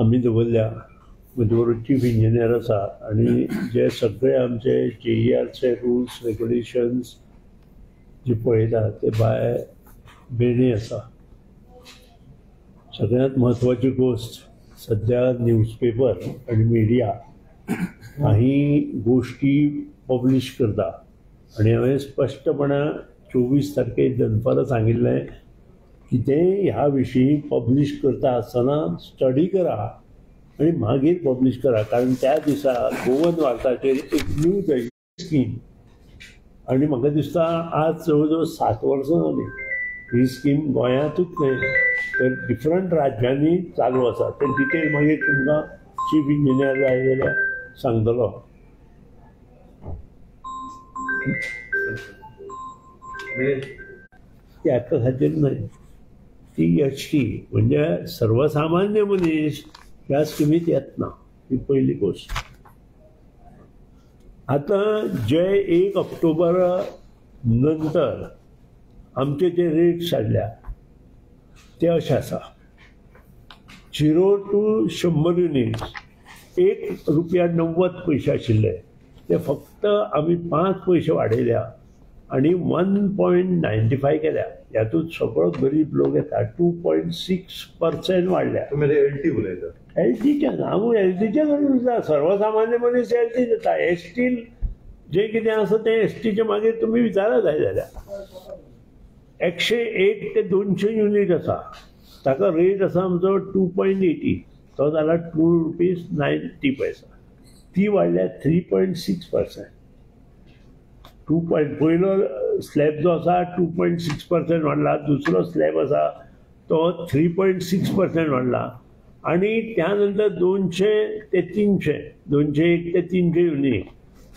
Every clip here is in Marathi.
आम्ही दवरल्या म्हजे बरोबर चीफ इंजिनियर आसा आनी जे सगळे आमचे JERचे रुल्स रेग्युलेशन्स जे पळयता ते बाय बेणे आसा. सगळ्यांत म्हत्वाची गोष्ट सध्या न्यूजपेपर आणि मिडिया हाही गोष्टी पब्लिश करता आणि हांवें स्पश्टपणान 24 तारखेक दनपारां सांगिल्लें की ते ह्या विशीं पब्लिश करता आसतना स्टडी करा आणि मागीर पब्लिश करा. कारण त्या दिसा गोवन वार्ताचेर एक न्यूज आयिल्ली स्कीम आणि म्हाका दिसता आज जवळ जवळ 7 वर्सां जाली ही स्कीम गोंयांतूच न्हय तर डिफरंट राज्यांनी चालू आसा. ते डिटेल मागीर तुमकां चीफ इंजिनियर जाय जाल्यार सांगतलो. हाका खातीर न्हय ती HT म्हणजे सर्वसामान्य मनीस ह्या स्किमीत येत ना ही पहिली गोष्ट. आता जे 1 ऑक्टोबर नंतर आमचे जे रेट्स हाडल्या ते अशें आसा 0 to 100 युनिट्स ₹1.90 आशिल्ले ते फक्त आमी 5 पैसे वाडयल्या आणि 1.95 केल्या. यातून सगळो गरीब लोक येता 2.6% वाडल्या. LT उलयता LTच्यान हांव LTच्या उलयता सर्वसामान्य मनीस LT जाता. ST जे कितें आसा ते STचे मागीर तुमी विचारा जाय जाल्यार 101 ते 200 युनिट आसा ताका रेट आसा आमचो 2.80 तो जाला ₹2.90. ती वाडल्या 3.6%. पयलो स्लॅब जो आसा 2.6% वाडला. दुसरो स्लॅब आसा तो 3.6% वाडला आणि त्यानंतर 200 ते 300 201 ते 300 युनिट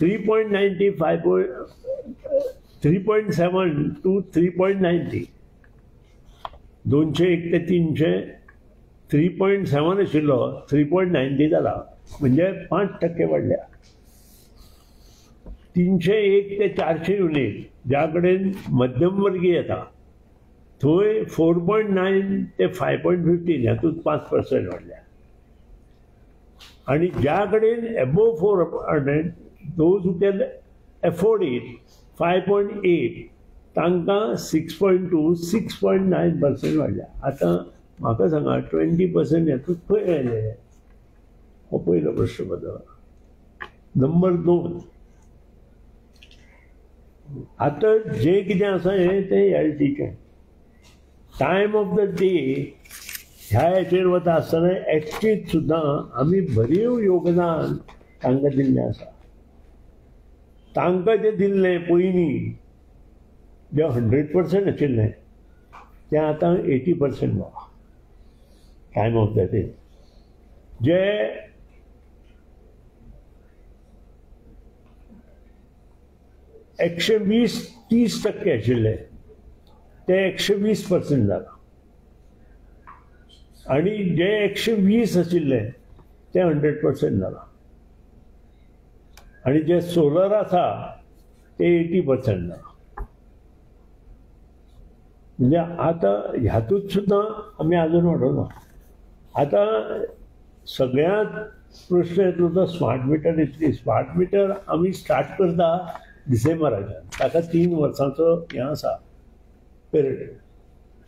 3.95 3.7 to 3.90 201 ते 300 3.7 आशिल्लो 3.90 जाला म्हणजे 5% वाडल्या. 301 ते 400 युनिट ज्या कडेन मध्यमवर्गीय येता थंय 4.9 ते 5.15 हातूंत 5% वाडल्या. आणि ज्या कडेन above 400 those who can afford it 5.8 तांकां 6.2 6.9% वाडल्या. आतां म्हाका सांगा 20% हातूंत खंय आयले? हो पयलो प्रश्न पडलो. नंबर 2 आता जे कितें आसा हें ते LTचें टायम ऑफ द डे ह्या हेचेर वता आसतना HTक सुद्दां आमी भरीव योगदान तांकां दिल्लें आसा. तांकां जें दिल्लें पयलीं जें 100% आशिल्लें तें आतां 80% जाला टायम ऑफ द डे. जे 120-30% आशिल्ले ते 120% जाला आणि जे 120 आशिल्ले ते 100% जाला आणि जे सोलर आसा ते 80% जाला. म्हणजे आता ह्यातूच सुद्दां आमी अजून वाडोवना. आता सगळ्यात प्रश्न येतलो तो स्मार्ट मिटर येतली. स्मार्ट मिटर आमी स्टार्ट करता डिसेंबराच्यान. ताका 3 वर्सांचो हें आसा पिरियड.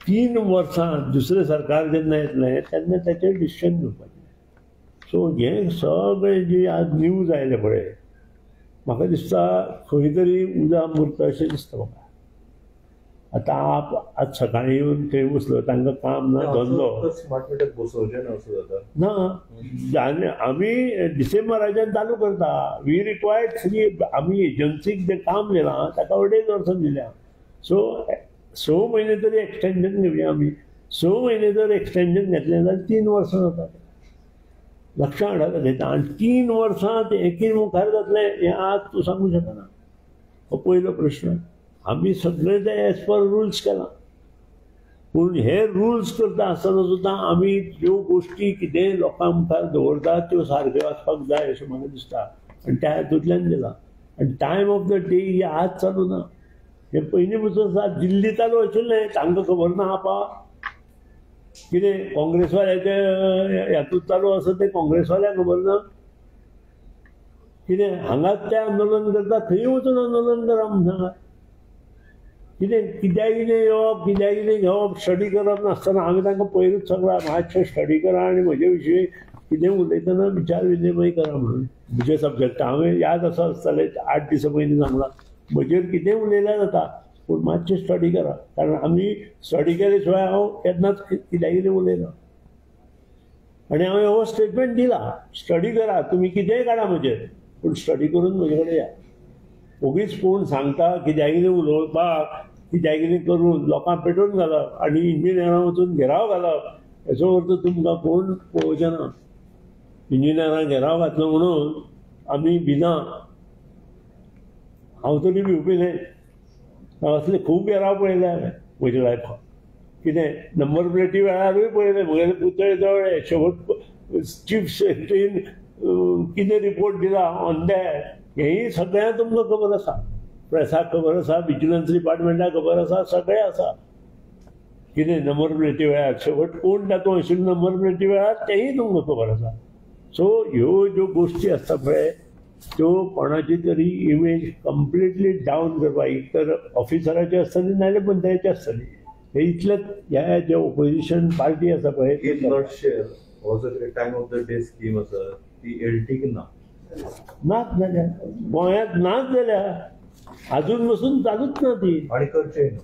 3 वर्सां दुसरें सरकार जेन्ना येतलें तेन्ना ताचेर डिसिशन घेवपाचें. सो हें सगळें जी आज न्यूज आयले पळय म्हाका दिसता खंय तरी उजा मुर्त अशें दिसता म्हाका. आतां आज सकाळीं येवन थंय बसलो तांकां काम ना धंदो स्मार्ट मिटर बसोवचें ना असो जाता ना. आमी डिसेंबराच्यान चालू करता. वी रिक्वायर्ड 3 आमी एजन्सीक जें काम दिलां ताका 2.5 वर्सां दिल्या. सो 6 म्हयने तरी एक्सटेंशन घेवया आमी. 6 म्हयने जर एक्सटेंशन घेतलें जाल्यार 3 वर्सां जाता. लक्षांत हाडात घेता. आनी 3 वर्सां तें एकी मुखार जातलें हें आज तूं सांगूंक शकना. हो पयलो प्रश्न. आमी सगळें तें एज पर रुल्स केलां पूण हे रुल्स करता आसतना सुद्दां आमी ज्यो गोश्टी कितें लोकां मुखार दवरतात त्यो सारक्यो आसपाक जाय अशें म्हाका दिसता आनी त्या हेतूंतल्यान दिलां. आनी टायम ऑफ द डे ही आज चालू ना. हें पयलीं पसून दिल्ली चालू आशिल्लें तांकां खबर ना आपा कितें काँग्रेसवाल्याचे हातूंत चालू आसा तें काँग्रेसवाल्यांक खबर ना कितें हांगाच ते आंदोलन करता थंय वचून आंदोलन करा म्हण सांगा कितें कित्याक कितें येवप कित्याक कितें घेवप स्टडी करप नासतना हांवें तांकां पयरूच सांगलां मातशें स्टडी करा आनी म्हजे विशीं कितें उलयतना विचार विनिमय करा म्हणून म्हजे सब्जेक्ट हांवें याद आसा आसतलें 8 दिसां पयलीं सांगलां म्हजेर कितें उलयल्यार जाता पूण मातशें स्टडी करा कारण आमी स्टडी केले शिवाय हांव केन्नाच कित्याक कितें उलयना आनी हांवें हो स्टेटमेंट दिला स्टडी करा तुमी कितेंय काडा म्हजेर पूण स्टडी करून म्हजे कडेन या उगीच कोण सांगता कित्याक कितें उलोवपाक कित्याक कितें करून लोकांक पेटोवन घालप आनी इंजिनियरां वचून घेराव घालप हेचो अर्थ तुमकां कोण पळोवचें ना इंजिनियरांक घेराव घातलो म्हणून आमी भिना हांव तरी भिवपी न्हय असले खूब घेराव पळयले हांवें म्हज्या लायफाक कितें नंबर प्लेटी वेळारूय पळयले म्हगेले पुतळे जवळ शेवट चीफ सेक्रेटरीन कितें रिपोर्ट दिला ऑन दॅट हेंय सगळ्यांक तुमकां खबर आसा प्रेसाक खबर आसा विजिलन्स डिपार्टमेंटाक खबर आसा सगळें आसा कितें नंबर प्लेटी वेळार शेवट कोण तातूंत आशिल्लो नंबर प्लेटी वेळार तेंय तुमकां खबर आसा सो ह्यो ज्यो गोश्टी आसता पळय त्यो कोणाची तरी इमेज कंप्लिटली डावन करपाक एक तर ऑफिसराची आसतली नाजाल्यार पंचायती आसतली हे इतलेंच ह्या जे ओपोजिशन पार्टी आसा पळय time of the day scheme आसा ती एलटीक ना नाच जाल्या गोंयांत नाच जाल्या अजून पासून चालूच ना ती आणि करचेय ना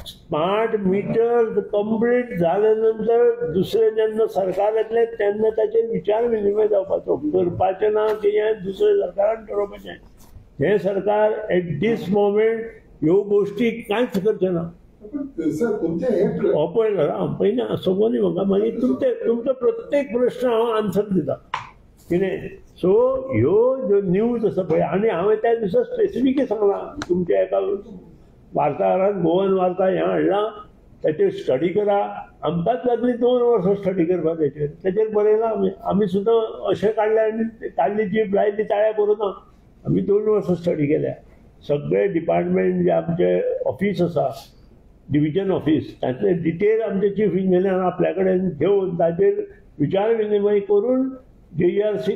स्मार्ट मीटर कंप्लीट जाल्या नंतर दुसरें जेन्ना सरकार येतलें तेन्ना ताचेर विचार विनिमय जावपाचो करपाचें ना की हें दुसरें सरकारान ठरोवपाचें हें सरकार एट दीस मोमेंट ह्यो गोश्टी कांयच करचें ना पळयना सोबोनी म्हाका मागीर तुमचो प्रत्येक प्रश्न हांव आन्सर दिता कितें सो ह्यो ज्यो न्यूज आसा पळय आनी हांवें त्या दिसा स्पेसिफिकली सांगलां तुमच्या एका वार्ताहरान गोवन वार्ता हें हाडलां ताचेर स्टडी करा आमकांच लागली 2 वर्सां स्टडी करपाक ताचेर बरयलां आमी सुद्दां अशें काडलें आनी काडली जीप लायली ताळ्या करूना आमी 2 वर्सां स्टडी केल्या सगळे डिपार्टमेंट जे आमचे ऑफिस आसा डिव्हिजन ऑफिस तातले डिटेल आमचे चीफ इंजिनियर आपल्या कडेन घेवन ताचेर विचार विनिमय करून JERC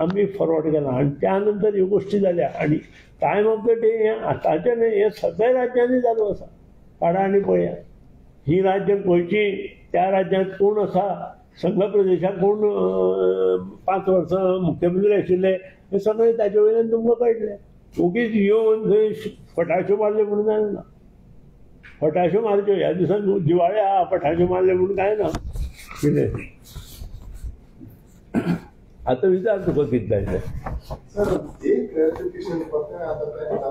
आमी फॉरवर्ड केला आनी त्या नंतर ह्यो गोश्टी जाल्या आनी टायम ऑफ द डे हें आतांचें न्हय हें सगळ्या राज्यांनी चालू आसा काडा आनी पळया ही राज्य खंयची त्या राज्यांत कोण आसा संघ प्रदेशाक कोण 5 वर्सां मुख्यमंत्री आशिल्ले हें सगळें ताचे वयल्यान तुमकां कळटलें उगीच येवन थंय फटाश्यो मारल्यो म्हणून जायना फटाश्यो मारच्यो ह्या दिसांनी दिवाळे आहा फटाश्यो मारले म्हणून काय ना कितें आता विचार तुका कितें जाय सर एक क्लॅरिफिकेशन फक्त आता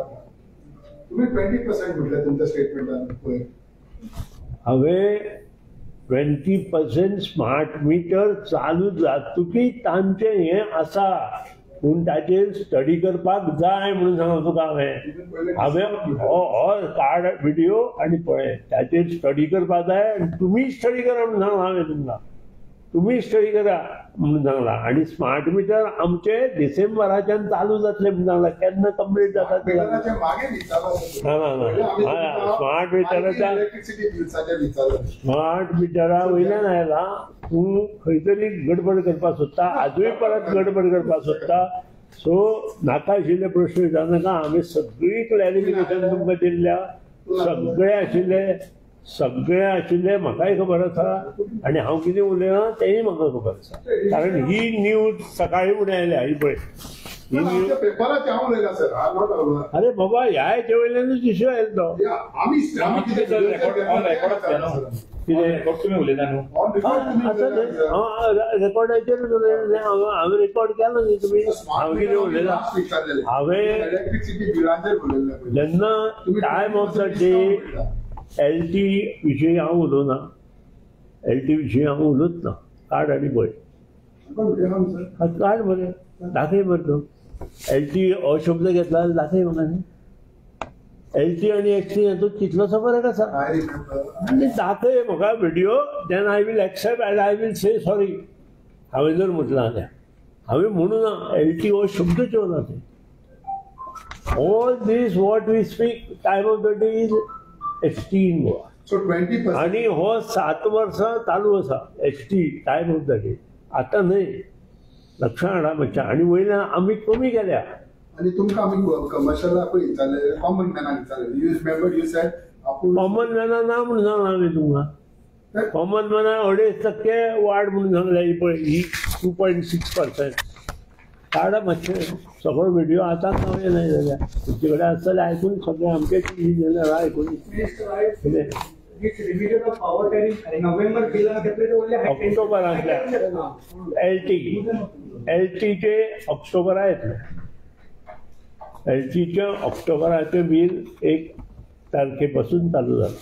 तुम्ही 20% म्हटलं तुमच्या स्टेटमेंटान हांवें 20% स्मार्ट मीटर चालू जातकीच तांचें हें आसा पूण ताचेर स्टडी करपाक जाय म्हणून सांगला तुका हांवें हो कार्ड व्हिडिओ आनी पळय ताचेर स्टडी करपाक जाय आनी तुमी स्टडी करा म्हणून सांगला हांवें तुमकां तुम्ही स्टडी करा म्हणून सांगला आणि स्मार्ट मीटर आमचे डिसेंबराच्यान चालू जातले म्हणून सांगला केन्ना कंप्लीट जाता ते स्मार्ट मिटरा वयल्यान आयला तूं खंय तरी गडबड करपाक सोदता आजूय परत गडबड करपाक सोदता सो नाका आशिल्ले प्रश्न विचारनाका हांवें सगळी क्लॅरिफिकेशन तुमकां दिल्ल्या सगळे आशिल्ले म्हाकाय खबर आसा आनी हांव कितें उलयना तेंय म्हाका खबर आसा कारण ही न्यूज सकाळी फुडें आयल्या ही पळय ही न्यूज अरे बाबा ह्या हेचे वयल्यानूच इश्यू आयलो रेकॉर्डाचेर हांवें रेकॉर्ड केलो न्ही तुमी हांवें कितें उलयलां हांवें जेन्ना time of the day LT विशीं हांव उलोवना LT विशीं हांव उलोवच ना कार्ड आनी पळय कार्ड बरें दाखय बरें तूं LT अशब्द घेतला जाल्यार दाखय म्हाका न्ही LT आनी XT हातूंत कितलोसो फरक आसा आनी दाखय म्हाका video then I will accept and I will say sorry हांवें जर म्हटलां जाल्यार हांवें म्हणूं ना LT हो शब्द चोवना थंय all these what we speak time of the day is XT in Goa. So 20%. आणि हो 7 वर्ष चालू असा ST time of the day. आता नाही, लक्षात हाडा मातशें. आणि वयल्यान आमी कमी केल्या. आणि तुमकां आमी कमर्शियल पळय विचारले, कॉमन मॅनाक विचारले. यू रिमेंबर यू सेड आपूण कॉमन मॅना ना म्हणून सांगला आमी तुमकां. कॉमन मॅना 2.5% वाड म्हणून सांगल्या. पळय ही 2.6%. काडा मातशें सगळो व्हिडिओ आतां नवे नाही जाल्या. तुमचे कडेन आसतले आयकून सगळे आमचे इंजिनियर आयकून कितें ऑक्टोबरांतल्या एलटीचे ऑक्टोबरा येतले. एलटीचे ऑक्टोबराचें बील 1 तारखेपासून चालू जालें.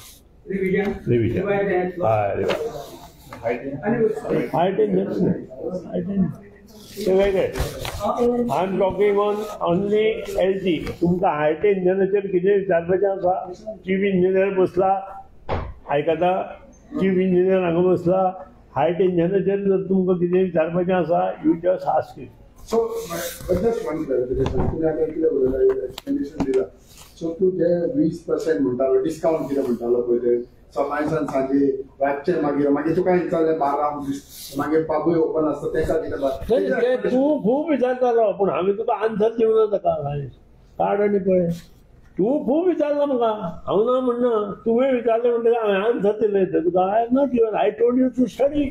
रिव्हिजन हय हाय टेन्शन ते वेगळे. I am talking on only LT. तुमकां हाय टेन्शनाचेर कितें विचारपाचें आसा? चीफ इंजिनियर बसला आयकता, चीफ इंजिनियर हांगा बसला. हाय टेन्शनाचेर जर तुमकां कितें विचारपाचें आसा you just ask it. So just one clarification. तुमी आतां कितें उलयला एक्सप्लेनेशन दिला. सो तूं जे 20% म्हणटालो डिस्कावंट कितें म्हणटालो पळय ते सकाळच्यान सांजे रातचे मागीर तुका विचारलें 12 मागीर पाबूय ओपन आसता तेका कितें तूं खूब विचारतालो पूण हांवें तुका आन्सर दिवना ताका. काड आनी पळय. तूं खूब विचारलो म्हाका, हांव ना म्हणना. तुवें विचारलें म्हणटकीर हांवें आन्सर दिलें तुका. I am not given. I told you to study.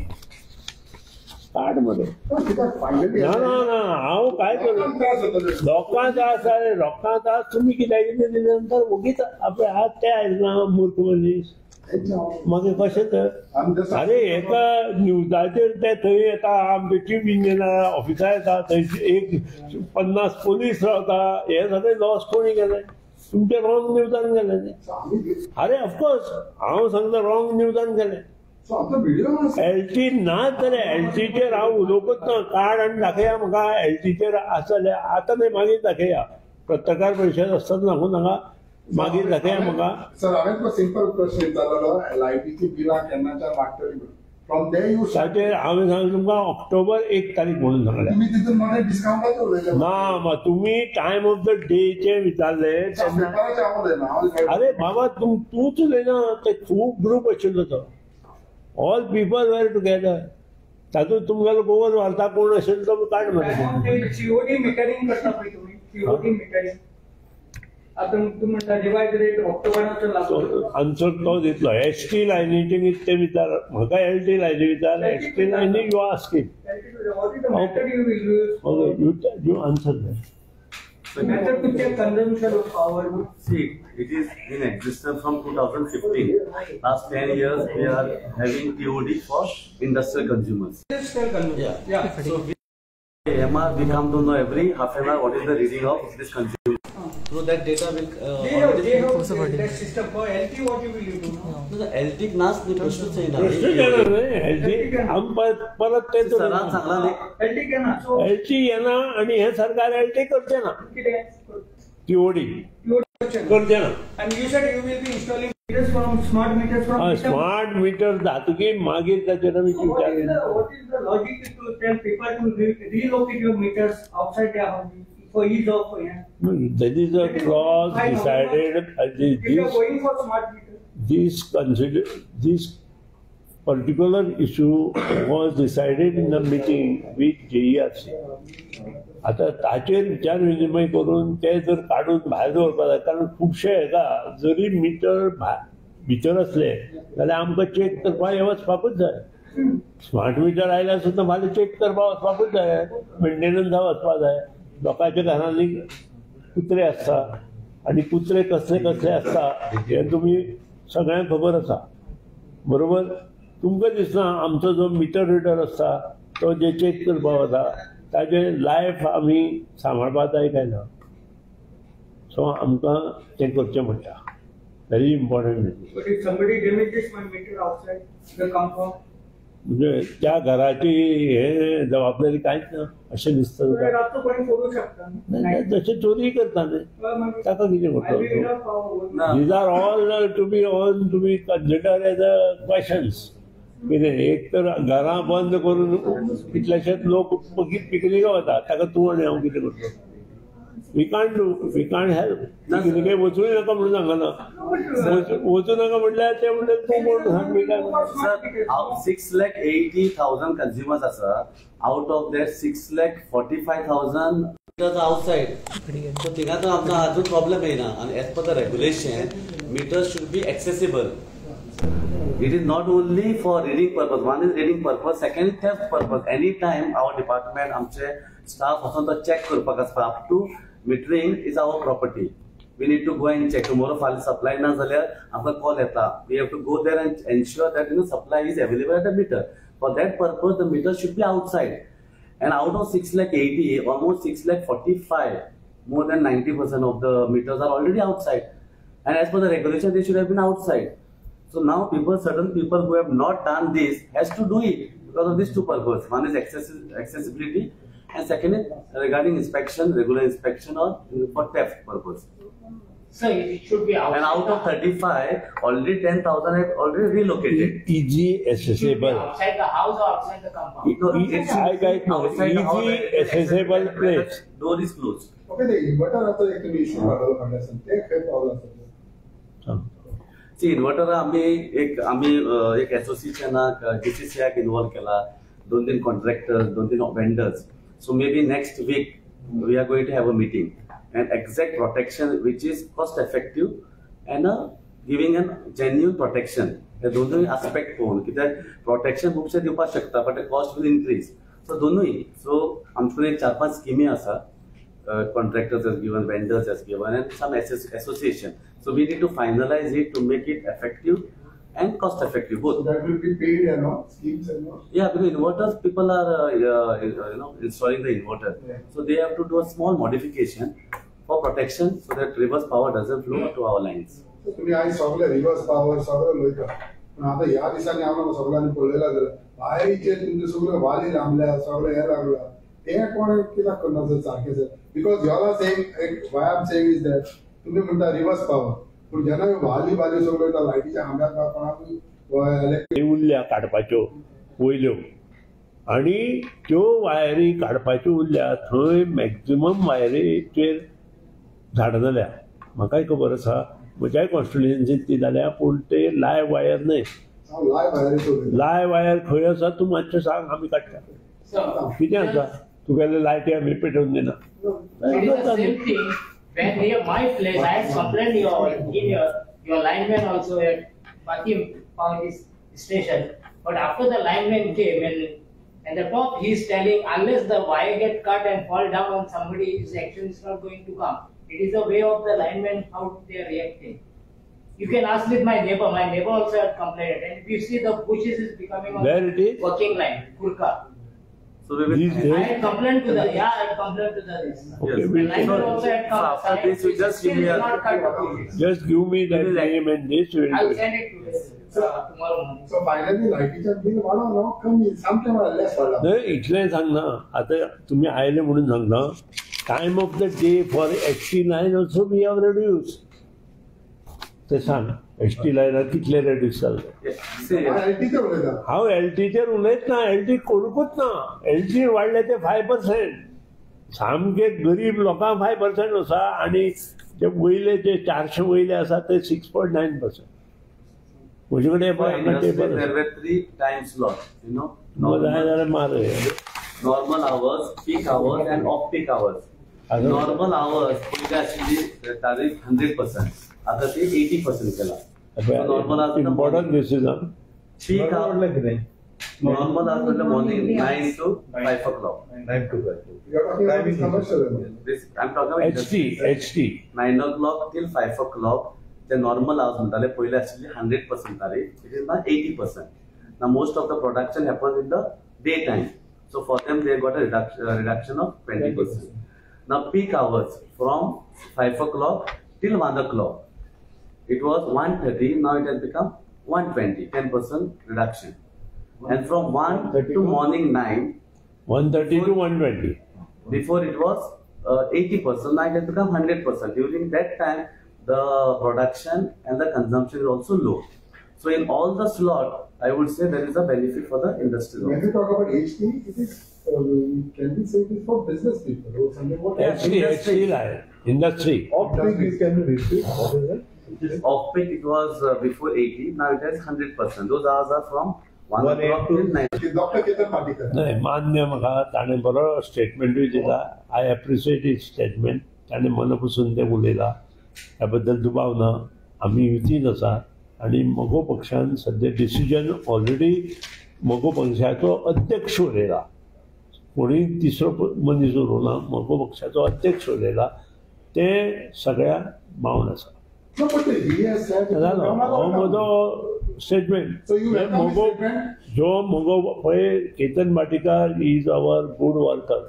काड मरे. ना ना ना हांव काय करूं? लोकां त्रास जाले, लोकां त्रास तुमी कित्याक कितें दिले नंतर वगीच आपले हात ते आयले ना मूर्ख मनीस. मागीर कशें तर अरे एका न्यूजाचेर ते थंय येता, आमचे चीफ इंजिनियर ऑफिसार येता, थंय 50 पोलीस रावता. हे सगळे लॉस कोणी केले? तुमचे रॉंग न्यूजान गेले ते. अरे ऑफकोर्स हांव सांगता रॉंग न्यूजान गेले. एलटी नाच जाल्यार एलटीचेर हांव उलोवंकच ना. कार्ड आनी दाखया म्हाका. एलटीचेर आसले आतां न्हय मागीर दाखया. पत्रकार परिशद आसतना दाखोवन नाका. मागीर दाखया म्हाका. सर हांवें तुका सिंपल प्रश्न विचारलेलो लायटीची बिलां केन्नाच्यान वाडटली म्हणून. फ्रॉम दे यू ताचेर हांवें सांगलें तुमकां ऑक्टोबर 1 तारीख म्हणून सांगलें. तुमी तितून मला डिस्कावंटाचें उलयलें ना. तुम्ही टायम ऑफ द डे विचारले तेन्ना. पेपराचें हांव उलयना. अरे बाबा तूंच उलयना. ते खूब ग्रूप आशिल्लो तो. ऑल पीपल वेर टुगेदर. तातूंत तुमगेलो गोवन वार्ता कोण असेल तो काड मरे. सीओडी मिटरिंग करता पळय तुमी. सीओडी मिटरिंग आता तुम्ही म्हणता डिवाइड रेट ऑक्टोबराचो लागलो. आन्सर तो दितलो. एसटी लायनीचे कितें विचार म्हाका. एलटी लायनी विचार. एसटी लायनी you ask it. You answer that. Method to check consumption of power. See, it is in existence from 2015. Last 10 years, we are having TOD for industrial consumers. Industrial consumers. Yeah. So, MR, we come to know every half an hour what is the reading of this consumer. So that data will. They have that system for LT. What you will do now? No, LT नाच नाही प्रश्न एलटी आम परत ते सरांन सांगला नाही. LT केना. So एलटी येना आणि हे सरकार एलटी करचे ना. कितें टीओडी करचे ना. And you said you will be installing meters from smart meters from. Smart meter जातकीर मागीर ताचेर आमी विचार. What is the logic to tell people to relocate your meters outside their house for ease of? That is a clause decided. If you are going for smart meters. This particular issue was decided in the meeting with JERC. आता ताचेर विचार विनिमय करून ते जर काढून भायर दवरपाक जाय. कारण खुबशे हेका जरी मिटर भितर असले जाल्यार आमकां चेक करपाक हे वचपाकूच जाय. स्मार्ट मिटर आयल्यार सुद्दां फाल्यां चेक करपाक वचपाकूच जाय. मेंटेनन्सा वचपाक जाय. लोकांच्या घरांनी कुत्रे आसता आनी कुत्रे कसले कसले आसता हे तुमी सगळ्यांक खबर आसा बरोबर. तुमकां दिसना आमचो जो मिटर रिडर आसता तो जे चेक करपाक वता ताजे लायफ आमी सांबाळपाक जाय काय ना. सो आमकां तें करचें पडटा. Very important. But if somebody damages my meter outside the compound. म्हणजे त्या घराची हे जबाबदारी कांयच ना अशें दिसता तुका. रातचो कोणी करू शकता. नाही तशें चोरी करता न्हय ताका कितें करता. These are all to be consider as a questions. कितें एक तर घरां बंद करून कितलेशेच लोक पिकनिका वता ताका तूं आनी हांव कितें करता. वी कांट हेल्प काही वचूय नका म्हणून सांगना वचू नका म्हटल्यार ते म्हणले तूं कोण सांग मी काय Sir, 6,80,000 consumers are out of that 6,45,000 meters outside. So तिगां तो आमचा अजून प्रॉब्लेम येना and as per the regulation meters should be accessible. It is not only for reading purpose. One is reading purpose. Second is theft purpose. Anytime our department, आमचे staff वचून तो check करपाक आसता. Up to metering is our property. We need to go and check. Tomorrow फाल्यां supply ना जाल्यार आमकां call येता. We have to go there and ensure that supply is available at the meter. For that purpose, the meter should be outside. And out of 6,80,000, almost 6,45,000, more than 90% of the meters are already outside. And as per the regulation, they should have been outside. So now certain people who have not done this has to do it because of these two purposes. One is accessibility and second is regarding inspection, regular inspection or for theft purpose. So it should be outside. And out of 35, already 10,000 have already relocated. easy It should be accessible outside the house or outside the compound. It's I got no outside the house, easy accessible where the place. door is closed. Okay ते इन्व्हर्टर आता एक तुम्ही इश्यू काढला म्हणल्यासन ते काय प्रॉब्लेम आसा See, inverter आम्ही एक असोसिएशनाक DCCIक इन्वॉल्व केला 2-3 contractors 2-3 vendors so maybe next week we are going to have a meeting and exact protection which is cost effective and giving an genuine protection. हे दोनूय aspect पळोवन कित्याक protection खुबशे दिवपाक शकता but the cost will increase. So दोनूय so आमचे एक 4-5 स्किमी आसा. Contractors has given, vendors has given, and some association. So we need to finalize it to make it effective and cost effective both. So that will be paid and all schemes and all. Yeah, because inverters, people are installing the inverter, Yeah. so they have to do a small modification for protection so that reverse power doesn't flow to our lines. So तुम्ही आज सगळे रिव्हर्स पॉवर सगळं लोयता पण आता ह्या दिसांनी आम्हाला सगळ्यांनी पळयला जाल्यार बाहेरचे तुमचे सगळे वाली लांबल्या सगळे हे लागला ते कोण कित्याक करना सर सारखे sir because you are saying why I am saying is that तुम्ही म्हणता रिव्हर्स पॉवर पण जेन्ना वाली सगळं लायटीच्या खांब्याक कोणाक उरल्या काडपाच्यो वयल्यो आणि त्यो वायरी काडपाच्यो उरल्या थंय मॅक्झिमम वायरीचेर झाडां जाल्या म्हाकाय खबर आसा म्हज्याय कॉन्स्टिट्युएन्सींत ती जाल्या पूण ते लायव्ह वायर न्हय लायव्ह वायर खंय आसा तूं मातशें सांग आमी काडटा So कितें आसा तुगेले लायटी आमी पेटोवन दिना it is the same thing. When near my place, I had complained your engineer, your lineman also at Patim Power Station. But after the lineman came and the top he is telling unless the wire get cut and fall down on somebody, his action is not going to come. It is the way of the linemen how they are reacting. You can ask with my neighbor. My neighbor also had complained. And if you see the bushes is becoming on Where it is? working line, Kurka. So we will. These I days- had complained to the I had complained to the this. Okay, Yes. we'll- The lineman also had So after this, we just give me a. not cut the bushes. Just give me that We will name and this. we will I'll do it. send it to tomorrow morning. So finally लायटीच्या बिल वाढवलं कमी सामकें लेस वाडला नाही इतलें सांगना आता तुम्ही आयले म्हणून सांगना time of the day for HT line also we have reduce ते सांग HT लायनार कितले रेड्यूस जाल्ले Yeah. See, लायटीचे उलयता हांव LTचेर उलयत ना LT करूंकूच ना LT वाडले ते 5%. सामके गरीब लोकांक 5% आसा आणि जे वयले जे 400 वयले आसा ते 6.9%. म्हजे कडेन for पळय हांगा industry, table there were 3 time slots. जाय Normal, जाल्यार मार normal hours, peak hours, and off-peak hours. Other- Normal hours, पहिले actually tariff 100%. आता ते 80% केला. So normal hours important decision peak hour normal hours मतलब morning 9 to 5 o'clock. This I'm talking about HT 9 o'clock till 5 o'clock. The normal hours म्हणताले पहिले actually 100% tariff. It is now 80%. Now most of the production happens in the daytime. So for them they got a reduction of 20%. Now peak hours from 5 o'clock till 1 o'clock. It was 130, now it has become 120, 10% reduction. And from 1 to morning 9, 130 to 120. before it was 80%, now it has become 100%. During that time, the production and the consumption is also low. So in all the slot, I would say there is a benefit for the industry. When you talk about HT, it is can we say this for business people or something? What HT आहे industry. Off-peak, can you repeat? What is it? Off-peak it was before 80, now it is 100%. Those hours are from 1 o'clock till 9. Dr. Ketan Patikar. नाही मान्य म्हाका ताणें बरो स्टेटमेंटूय दिला. I appreciate is statement. ताणें मनापासून तें उलयलां त्या बद्दल दुबाव ना. आमी युतीन आसा आनी मगो पक्षान सद्या डिसिजन ऑलरेडी मगो पक्षाचो अध्यक्ष उलयला. कोणी तिसरो मनीस उलोवना. मगो पक्षाचो अध्यक्ष उलयला. ते सगळ्या मावन आसा. No, but he has said. हो म्हजो statement. So you welcome his Mago statement? जो मगो पळय Ketan Patikar is our good worker.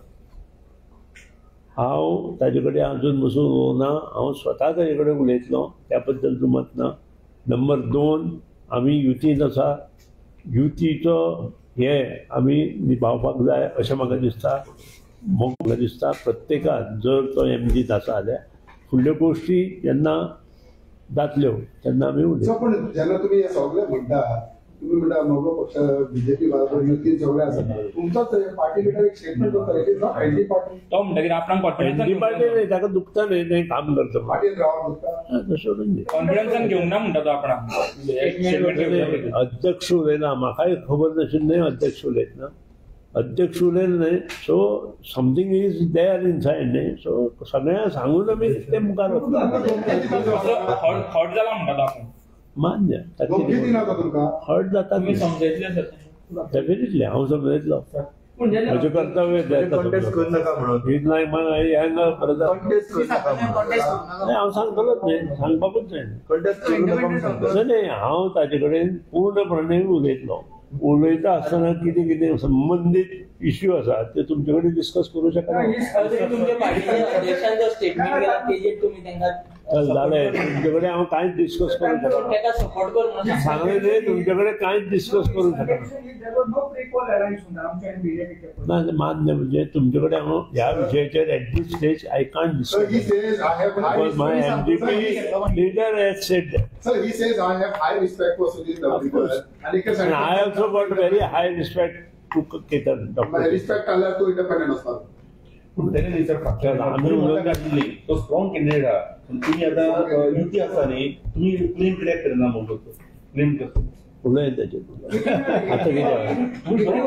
हांव ताजे कडेन अजून बसून उलोवना. हांव स्वता ताजे कडेन उलयतलो त्या बद्दल दुमत ना. नंबर 2 आमी युतीन आसा. युतीचो हे आमी निभावपाक जाय अशें म्हाका दिसता. म्हाका दिसता प्रत्येकान जर तो एमडीत आसा जाल्यार फुडल्यो गोश्टी जेन्ना जातल्यो तेन्ना आमी उलयतले. पण जेन्ना तुम्ही हे सगळे म्हणटा तुम्ही म्हणटा मगो पक्ष बीजेपी बरोबर युतीन सगळे आसा. तुमचोच पार्टी लिडर एक स्टेटमेंट करता. It is not ND party. तो म्हणटा की आपणाक एनडी पार्टी नाही ताका दुखता न्ही तें काम करता. पार्टीन रावन म्हणटा सोडून दी. कॉन्फिडन्सान घेवंक ना म्हणटा तो आपणाक. अध्यक्ष उलयना. म्हाकाय खबर नाशिल्लें अध्यक्ष उलयत ना. अध्यक्ष उलयले न्ही. So something is there inside न्ही. सो सगळ्यांक सांगून आमी ते मुखार वतले. हर्ट जाला म्हणटा तो आपण. मान्य दोगी दिनाका तुमकां हर्ट जाता. तुम्ही समजयतले सर. डेफिनेटली हांव समजयतलो. पूण जेन्ना म्हजें कर्तव्य हांव सांगतलोच न्ही. सांगपाकूच जाय न्ही. हांव ताजे कडेन पूर्णपणे उलयतलो. उलयता आसतना कितें कितें संबंदीत इश्यू आसा ते तुमचे कडेन डिस्कस करूं शकना. तुमच्या पार्टीच्या अध्यक्षान जो स्टेटमेंट केला तेजेर तुम्ही तांकां जालें. तुमचे कडेन हांव कांयच डिस्कस करूं शकना. ताका सपोर्ट कर म्हणून सांगलें न्ही तुमचे कडेन कांयच डिस्कस करूं शकना. ना मान्य म्हणजे तुमचे कडेन हांव ह्या विशयाचेर at this stage I can't So he discuss. says I have high Because my MDP leader has said that. So he says I have high respect for Sunil Davdekar. And he can And I also got very high respect to Ketan. my Dr. respect Allah to independent असतात. आम्ही उलट घातली. तो स्ट्रॉंग कॅन्डिडेट हा. तुम्ही आता युती आसा न्ही तुम्ही क्लेम कित्याक करना मगो क्लेम करता उलय त्याच्यात आता कितें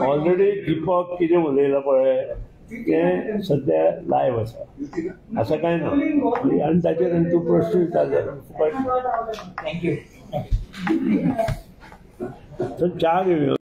ऑलरेडी दीपक कितें उलयला पळय तें सध्या लायव्ह आसा. असं काय ना. आणि ताचेर तूं प्रश्न विचारले थँक्यू. च्या घेवया.